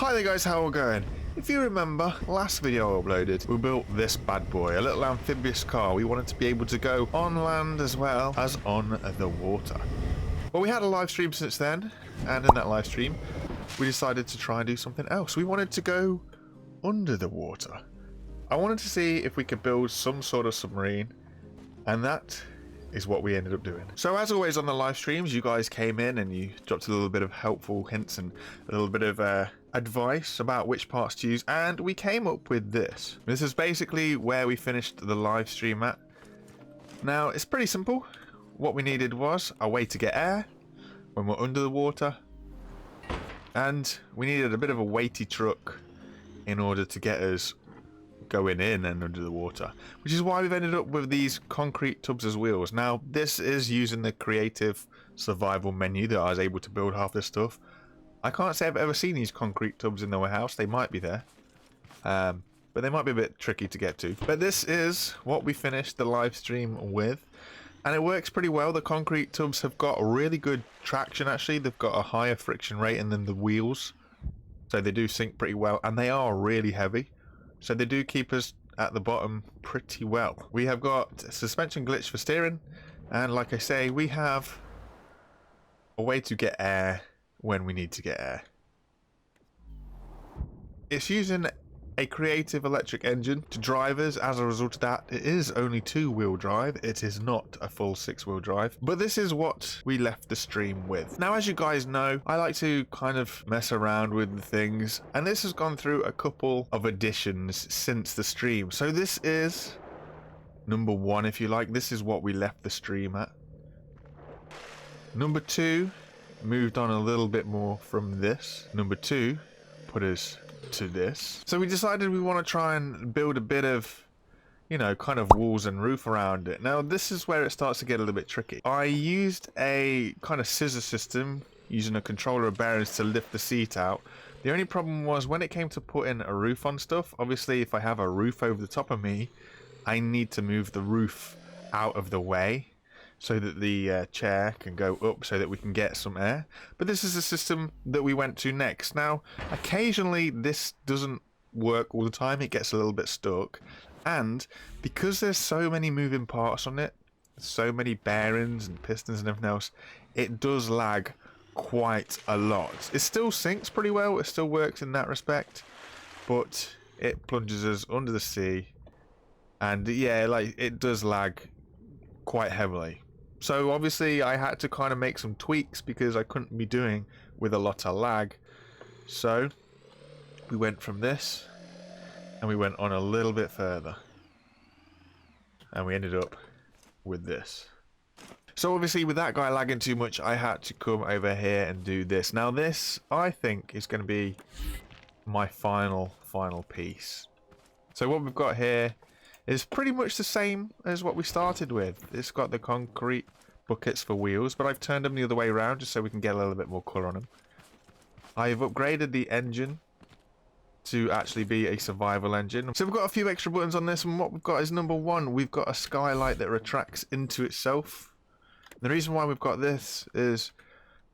Hi there guys, how are we going? If you remember, last video I uploaded, we built this bad boy, a little amphibious car. We wanted to be able to go on land as well as on the water. Well, we had a live stream since then, and in that live stream, we decided to try and do something else. We wanted to go under the water. I wanted to see if we could build some sort of submarine, and that is what we ended up doing. So as always on the live streams, you guys came in and you dropped a little bit of helpful hints and a little bit of advice about which parts to use, and we came up with this. This is basically where we finished the live stream at. Now it's pretty simple. What we needed was a way to get air when we're under the water, and we needed a bit of a weighty truck in order to get us going in and under the water, which is why we've ended up with these concrete tubs as wheels. Now this is using the creative survival menu that I was able to build half this stuff. I can't say I've ever seen these concrete tubs in the warehouse. They might be there, but they might be a bit tricky to get to. But this is what we finished the live stream with, and it works pretty well. The concrete tubs have got really good traction. Actually, they've got a higher friction rating than the wheels, so they do sink pretty well, and they are really heavy. So they do keep us at the bottom pretty well. We have got suspension glitch for steering, and like I say, we have a way to get air when we need to get air. It's using a creative electric engine to drive us. As a result of that, it is only 2-wheel drive. It is not a full 6-wheel drive, but this is what we left the stream with. Now, as you guys know, I like to kind of mess around with things, and this has gone through a couple of additions since the stream. So this is number 1, if you like. This is what we left the stream at. Number 2 moved on a little bit more from this. Number 2 put us to this. So we decided we want to try and build a bit of, you know, kind of walls and roof around it. Now this is where it starts to get a little bit tricky. I used a kind of scissor system using a controller of bearings to lift the seat out. The only problem was when it came to putting a roof on stuff, obviously if I have a roof over the top of me, I need to move the roof out of the way so that the chair can go up so that we can get some air. But this is a system that we went to next. Now, occasionally this doesn't work all the time. It gets a little bit stuck. And because there's so many moving parts on it, so many bearings and pistons and everything else, it does lag quite a lot. It still sinks pretty well. It still works in that respect. But it plunges us under the sea. And yeah, like it does lag quite heavily. So obviously I had to kind of make some tweaks because I couldn't be doing with a lot of lag. So we went from this and we went on a little bit further, and we ended up with this. So obviously with that guy lagging too much, I had to come over here and do this. Now this, I think, is going to be my final piece. So what we've got here is pretty much the same as what we started with. It's got the concrete buckets for wheels, but I've turned them the other way around just so we can get a little bit more colour on them. I've upgraded the engine to actually be a survival engine. So we've got a few extra buttons on this, and what we've got is number 1, we've got a skylight that retracts into itself. The reason why we've got this is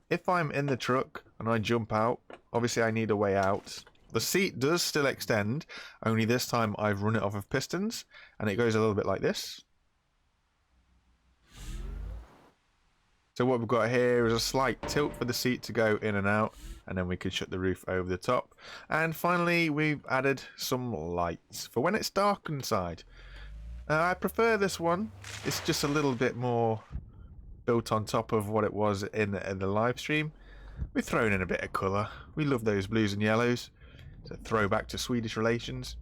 if I'm in the truck and I jump out, obviously I need a way out. The seat does still extend, only this time I've run it off of pistons, and it goes a little bit like this. So what we've got here is a slight tilt for the seat to go in and out, and then we can shut the roof over the top. And finally, we've added some lights for when it's dark inside. I prefer this one. It's just a little bit more built on top of what it was in the live stream. We've thrown in a bit of colour. We love those blues and yellows. It's a throwback to Swedish relations,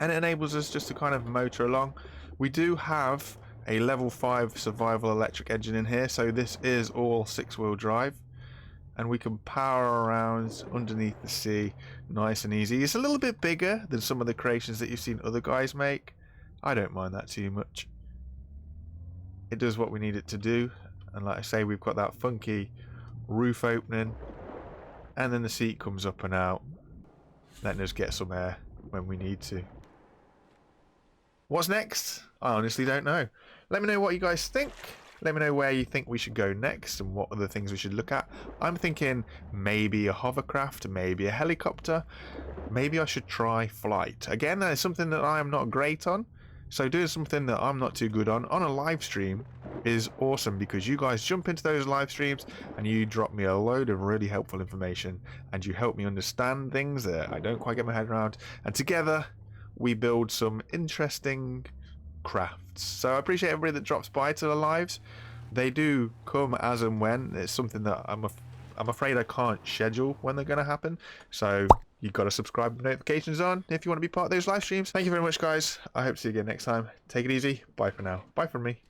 and it enables us just to kind of motor along. We do have a level 5 survival electric engine in here, so this is all 6-wheel drive, and we can power around underneath the sea nice and easy. It's a little bit bigger than some of the creations that you've seen other guys make. I don't mind that too much. It does what we need it to do, and like I say, we've got that funky roof opening, and then the seat comes up and out, letting us get some air when we need to. What's next? I honestly don't know. Let me know what you guys think. Let me know where you think we should go next and what other things we should look at. I'm thinking maybe a hovercraft, maybe a helicopter. Maybe I should try flight. Again, that is something that I am not great on. So doing something that I'm not too good on a live stream is awesome, because you guys jump into those live streams and you drop me a load of really helpful information and you help me understand things that I don't quite get my head around, and together we build some interesting crafts. So I appreciate everybody that drops by to the lives. They do come as and when. It's something that I'm afraid I can't schedule when they're going to happen. So you've got to subscribe with notifications on if you want to be part of those live streams. Thank you very much, guys. I hope to see you again next time. Take it easy. Bye for now. Bye from me.